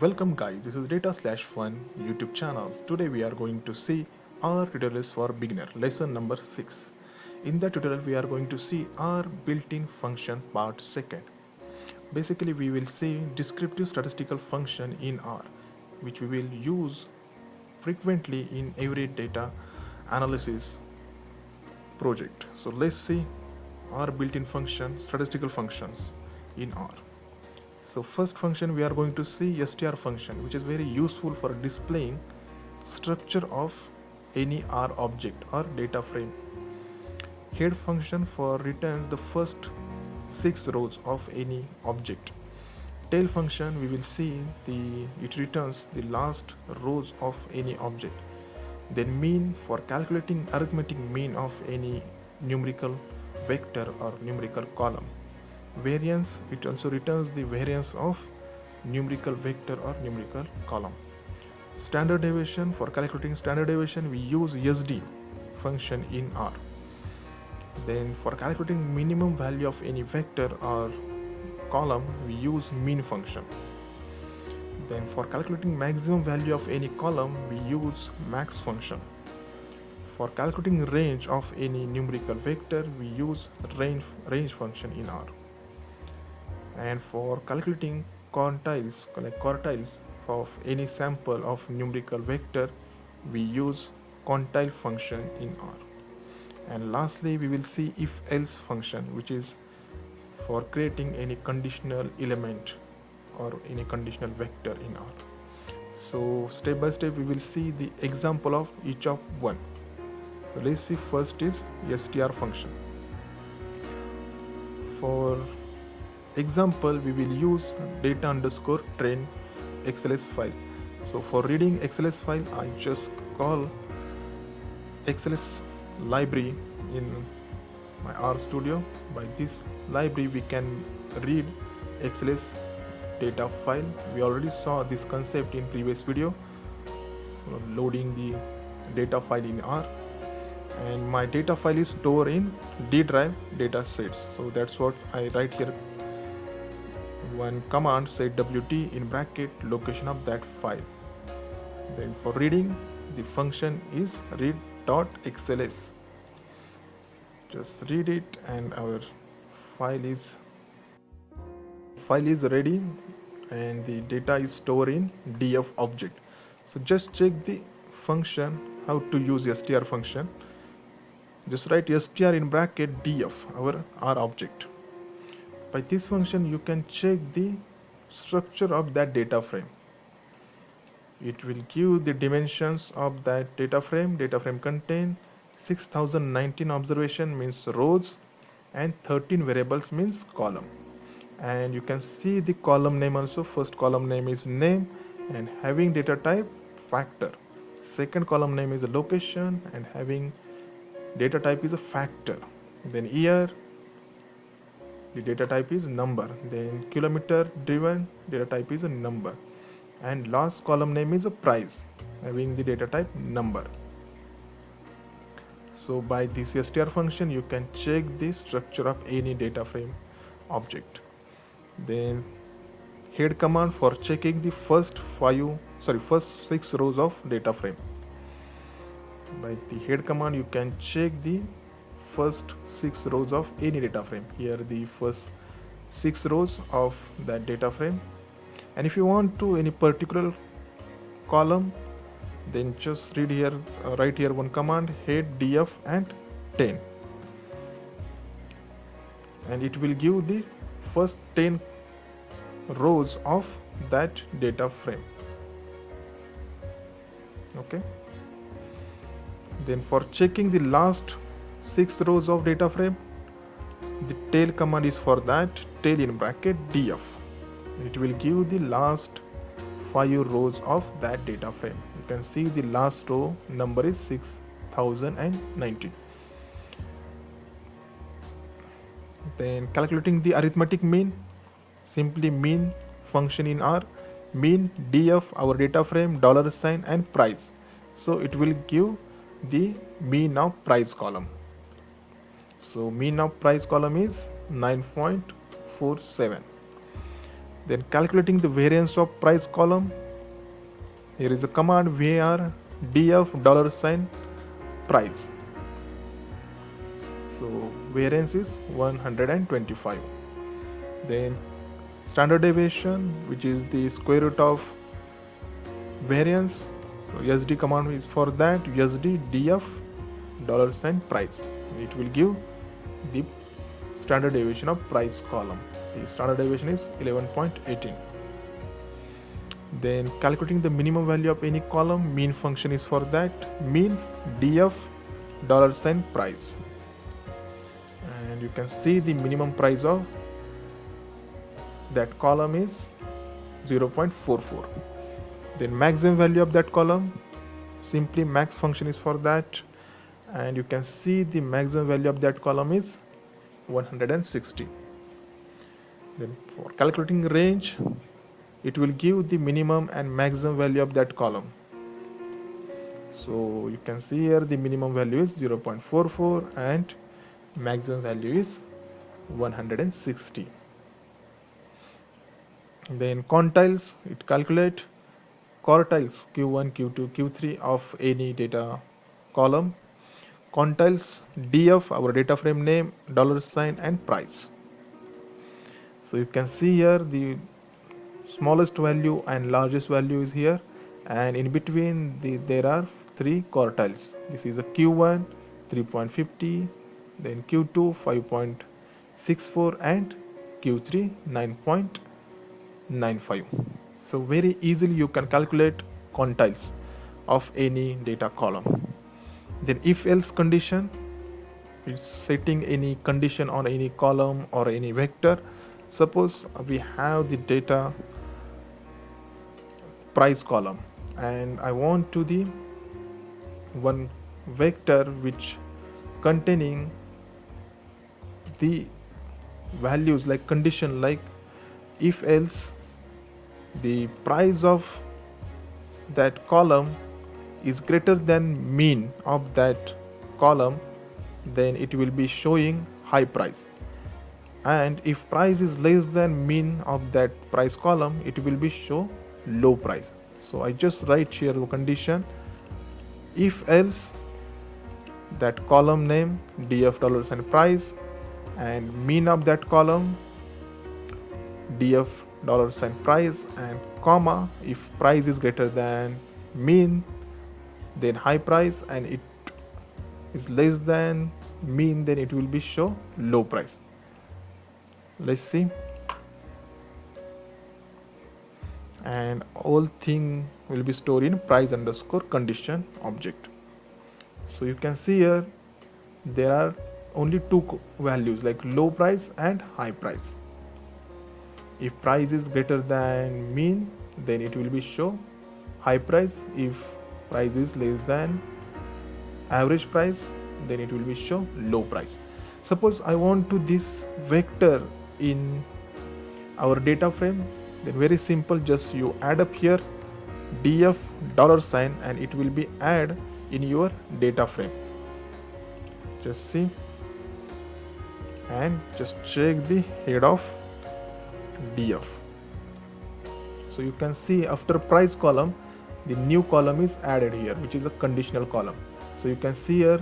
Welcome guys, this is Data Slash Fun YouTube channel. Today we are going to see R tutorials for beginner lesson number 6. In the tutorial we are going to see R built-in function part 2nd. Basically we will see descriptive statistical function in R which we will use frequently in every data analysis project. So let's see R built-in function statistical functions in R. So first function we are going to see str function, which is very useful for displaying structure of any R object or data frame. Head function for returns the first 6 rows of any object. Tail function we will see it returns the last rows of any object. Then mean for calculating arithmetic mean of any numerical vector or numerical column. Variance, it also returns the variance of numerical vector or numerical column. Standard deviation, for calculating standard deviation we use SD function in R. Then for calculating minimum value of any vector or column we use mean function. Then for calculating maximum value of any column we use max function. For calculating range of any numerical vector we use range function in R. And for calculating quartiles of any sample of numerical vector we use quantile function in R. And lastly we will see if else function, which is for creating any conditional element or any conditional vector in R. So step by step we will see the example of each of one. So let's see, first is str function. For example we will use data underscore train XLS file. So for reading XLS file I just call XLS library in my R studio. By this library we can read XLS data file. We already saw this concept in previous video, loading the data file in R, and my data file is stored in D drive data sets. So that's what I write here. One command set wt in bracket location of that file. Then for reading the function is read.xls. Just read it and our file is ready and the data is stored in df object. So just check the function how to use str function. Just write str in bracket df, our R object. By this function you can check the structure of that data frame. It will give the dimensions of that data frame. Data frame contain 6019 observation means rows and 13 variables means column. And you can see the column name also. First column name is name and having data type factor. Second column name is a location and having data type is a factor. Then year, the data type is number. Then kilometer driven, data type is a number. And last column name is a price, having the data type number. So by this str function you can check the structure of any data frame object. Then head command for checking the first 6 rows of data frame. By the head command you can check the first 6 rows of any data frame. Here the first 6 rows of that data frame. And if you want to any particular column, then just write here one command head df and 10, and it will give the first 10 rows of that data frame. Okay. Then for checking the last 6 rows of data frame, the tail command is for that, tail in bracket df. It will give the last 5 rows of that data frame. You can see the last row number is 6019. Then calculating the arithmetic mean, simply mean function in R, mean df our data frame $sign and price. So it will give the mean of price column. So mean of price column is 9.47. Then calculating the variance of price column, here is the command var df dollar sign price. So variance is 125. Then standard deviation, which is the square root of variance. So usd command is for that, usd df dollar sign price. It will give the standard deviation of price column. The standard deviation is 11.18. Then calculating the minimum value of any column, mean function is for that, mean df dollar sign price. And you can see the minimum price of that column is 0.44. Then maximum value of that column, simply max function is for that, and you can see the maximum value of that column is 160. Then for calculating range, it will give the minimum and maximum value of that column. So you can see here the minimum value is 0.44 and maximum value is 160. Then quantiles, it calculate quartiles q1, q2, q3 of any data column. Quantiles df, our data frame name, dollar sign and price. So you can see here the smallest value and largest value is here, and in between there are three quartiles. This is a q1 3.50, then q2 5.64 and q3 9.95. So very easily you can calculate quantiles of any data column. Then if else condition, it's setting any condition on any column or any vector. Suppose we have the data price column and I want to the one vector which containing the values like condition, like if else the price of that column is greater than mean of that column, then it will be showing high price, and if price is less than mean of that price column, it will be show low price. So I just write here the condition, if else that column name df dollar sign price and mean of that column df dollar sign price, and comma, if price is greater than mean then high price, and it is less than mean then it will be show low price. Let's see. And all thing will be stored in price underscore condition object. So you can see here there are only two values like low price and high price. If price is greater than mean, then it will be show high price. If price is less than average price, then it will be show low price. Suppose I want to this vector in our data frame, then very simple, just you add up here df dollar sign and it will be add in your data frame. Just see and just check the head of df. So you can see after price column the new column is added here, which is a conditional column. So you can see here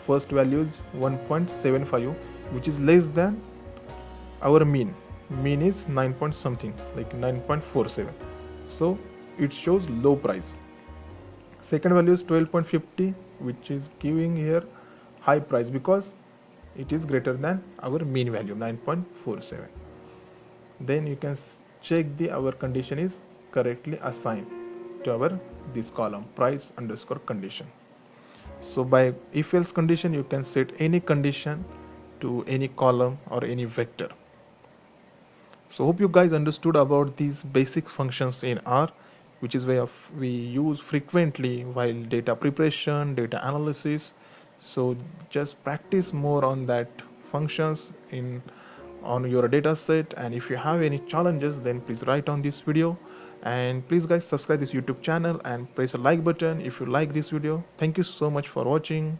first value is 1.75, which is less than our mean. Mean is 9 point something, like 9.47. So it shows low price. Second value is 12.50, which is giving here high price because it is greater than our mean value 9.47. Then you can check our condition is correctly assigned to our this column price underscore condition. So by if else condition you can set any condition to any column or any vector. So hope you guys understood about these basic functions in R, which is we use frequently while data preparation, data analysis. So just practice more on that functions on your data set, and if you have any challenges then please write on this video, and please guys subscribe this YouTube channel and press a like button if you like this video. Thank you so much for watching.